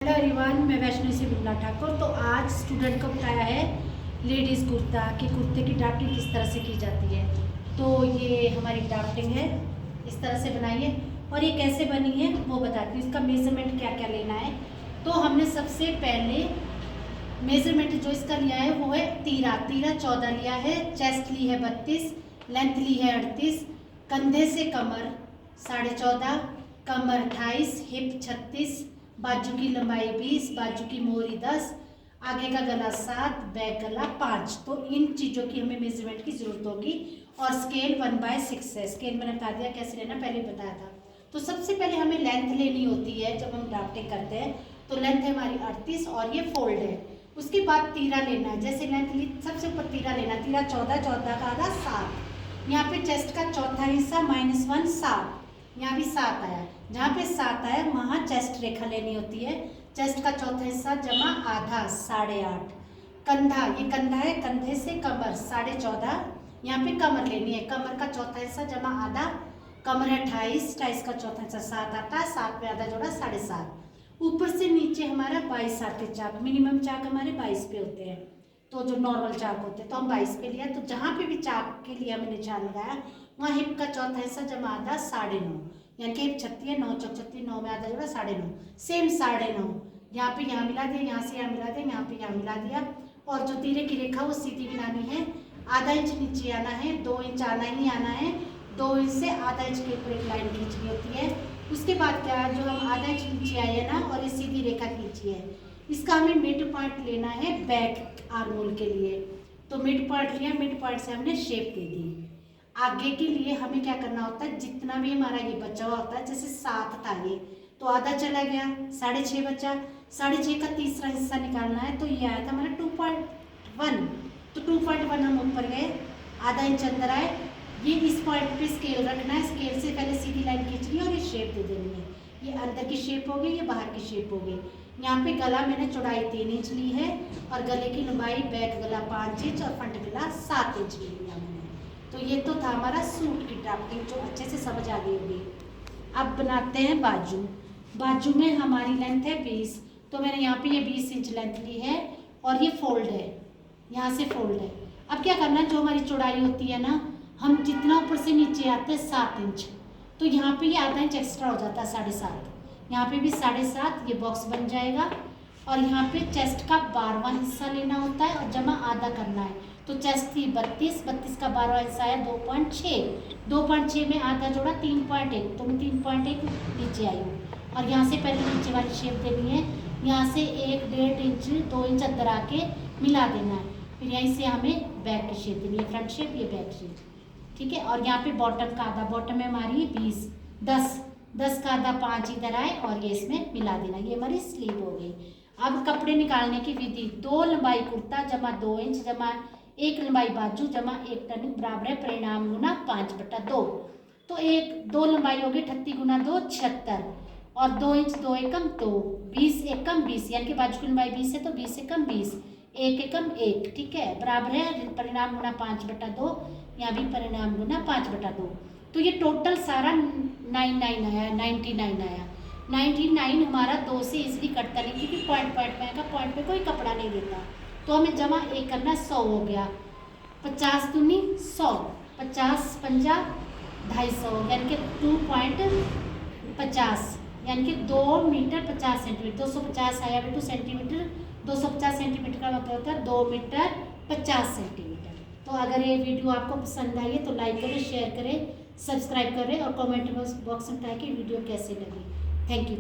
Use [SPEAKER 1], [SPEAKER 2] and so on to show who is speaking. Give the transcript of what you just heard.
[SPEAKER 1] Hello everyone, मैं वैष्णवी से बिमला ठाकुर। तो आज स्टूडेंट को बताया है लेडीज़ कुर्ता कि कुर्ते की ड्राफ्टिंग किस तरह से की जाती है। तो ये हमारी ड्राफ्टिंग है, इस तरह से बनाई है और ये कैसे बनी है वो बताती हूँ। इसका मेज़रमेंट क्या क्या लेना है। तो हमने सबसे पहले मेज़रमेंट जो इसका लिया है वो है तीरा 14 लिया है, चेस्ट ली है 32, लेंथ ली है 38, कंधे से कमर 14.5, कमर 28, हिप 36, बाजू की लंबाई 20, बाजू की मोहरी 10, आगे का गला 7, बैक गला 5। तो इन चीज़ों की हमें मेजरमेंट की जरूरत होगी। और स्केल 1/6 है। स्केल मैंने बता दिया कैसे लेना, पहले बताया था। तो सबसे पहले हमें लेंथ लेनी होती है जब हम ड्राफ्टिंग करते हैं। तो लेंथ है हमारी 38 और ये फोल्ड है। उसके बाद तीरा लेना है, जैसे लेंथ ली सबसे ऊपर तीरा लेना, तीरा 14, 14 का आधा 7। यहाँ पे चेस्ट का चौथा हिस्सा -1 7, यहाँ भी 7 आया। जहाँ पे 7 आया वहाँ चेस्ट रेखा लेनी होती है। चेस्ट का चौथा हिस्सा जमा आधा 8.5। कंधा, ये कंधा है, कंधे से कमर 14.5, यहाँ पे कमर लेनी है। कमर का चौथा हिस्सा जमा आधा, कमर है 28, 28 का चौथा हिस्सा 7 आता है, 7 में आधा जोड़ा 7.5। ऊपर से नीचे हमारा 22 आते चाक, मिनिमम चाक हमारे 22 पे होते हैं। तो जो नॉर्मल चाक होते हैं तो हम 22 पे लिया। तो जहाँ पे भी चाक के लिए हमें निशान लगाया वहाँ हिप का चौथा हिस्सा जमा आधा 9.5, यानी कि हिप 36 है, 9 चौक 36, 9 में आधा जोड़ा 9.5, सेम 9.5। यहाँ पे यहाँ मिला दिया, यहाँ से यहाँ मिला दिया, यहाँ पे यहाँ मिला दिया। और जो तीरे की रेखा वो सीधी मिलानी है, आधा इंच नीचे आना है, 2 इंच आना ही आना है। 2 इंच से आधा इंच के ऊपर एक लाइन खींचनी होती है। उसके बाद क्या, जो हम आधा इंच नीचे आए हैं ना और ये सीधी रेखा खींची है, इसका हमें मिड पॉइंट लेना है बैक आर्मोल के लिए। तो मिड पॉइंट लिया, मिड पॉइंट से हमने शेप दे दी। आगे के लिए हमें क्या करना होता है, जितना भी हमारा ये बचा हुआ होता है, जैसे 7 था ये तो आधा चला गया, 6.5 बचा, 6.5 का तीसरा हिस्सा निकालना है। तो ये आया था हमारा 2.1। तो 2.1 हम ऊपर गए, आधा इंच अंदर आए। ये इस पॉइंट पे स्केल रखना है, स्केल से पहले सीधी लाइन खींचनी है और ये शेप दे देनी है। ये अंदर की शेप हो गई, ये बाहर की शेप हो गई। यहाँ पे गला मैंने चौड़ाई 3 इंच ली है और गले की लंबाई बैक गला 5 इंच और फ्रंट गला 7 इंच ली लिया मैंने। तो ये तो था हमारा सूट की ड्राफ्टिंग, जो अच्छे से समझ आ गई होगी। अब बनाते हैं बाजू। बाजू में हमारी लेंथ है 20, तो मैंने यहाँ पे ये 20 इंच लेंथ ली है और ये फोल्ड है, यहाँ से फोल्ड है। अब क्या करना है, जो हमारी चौड़ाई होती है ना, हम जितना ऊपर से नीचे आते हैं 7 इंच, तो यहाँ पे ये आधा इंच एक्स्ट्रा हो जाता है 7.5। यहाँ पे भी 7.5, ये बॉक्स बन जाएगा। और यहाँ पे चेस्ट का 12वां हिस्सा लेना होता है और जमा आधा करना है। तो चेस्ट थी 32, 32 का 12वां हिस्सा है 2.6, 2.6 में आधा जोड़ा 3.1, तो मैं 3.1 नीचे आई हूँ। और यहाँ से पहले नीचे वाली शेप देनी है, यहाँ से 1.5 इंच 2 इंच अंदर आके मिला देना है। फिर यहीं से हमें बैक की शेप देनी है, फ्रंट शेप, ये बैक शेप, ठीक है। और यहाँ पे बॉटम का आधा, बॉटम में हमारी 20, 10 का आधा 5 इधर आए और ये इसमें मिला देना, ये हमारी स्लीव हो गई। अब कपड़े निकालने की विधि, 2 लंबाई कुर्ता जमा 2 इंच जमा 1 लंबाई बाजू जमा 1 टर्निंग बराबर है परिणाम गुना 5/2। तो 2 लंबाई होगी 38 गुना 2 76, और 2 इंच 2 एकम 2, 20 एकम 20, यानी कि बाजू की लंबाई 20 है तो 20 एकम 20, 1 एकम 1, ठीक है, बराबर है परिणाम गुना 5/2। यहाँ भी परिणाम गुना 5/2। तो ये टोटल सारा 99 आया, 99 आया। 99 हमारा 2 से इजीली कटता नहीं, क्योंकि पॉइंट पॉइंट में आएगा, पॉइंट पे कोई कपड़ा नहीं देता। तो हमें जमा 1 करना, 100 हो गया, 50 दूनी 100, 50 पंजा 250, यानी कि 2.50, यानी कि 2 मीटर 50 सेंटीमीटर, 250 आया बेटू सेंटीमीटर, 250 सेंटीमीटर का मतलब होता है 2 मीटर 50 सेंटीमीटर। तो अगर ये वीडियो आपको पसंद आई है तो लाइक करें, शेयर करें, सब्सक्राइब करें और कमेंट बॉक्स में बताएं कि वीडियो कैसे लगी। Thank you.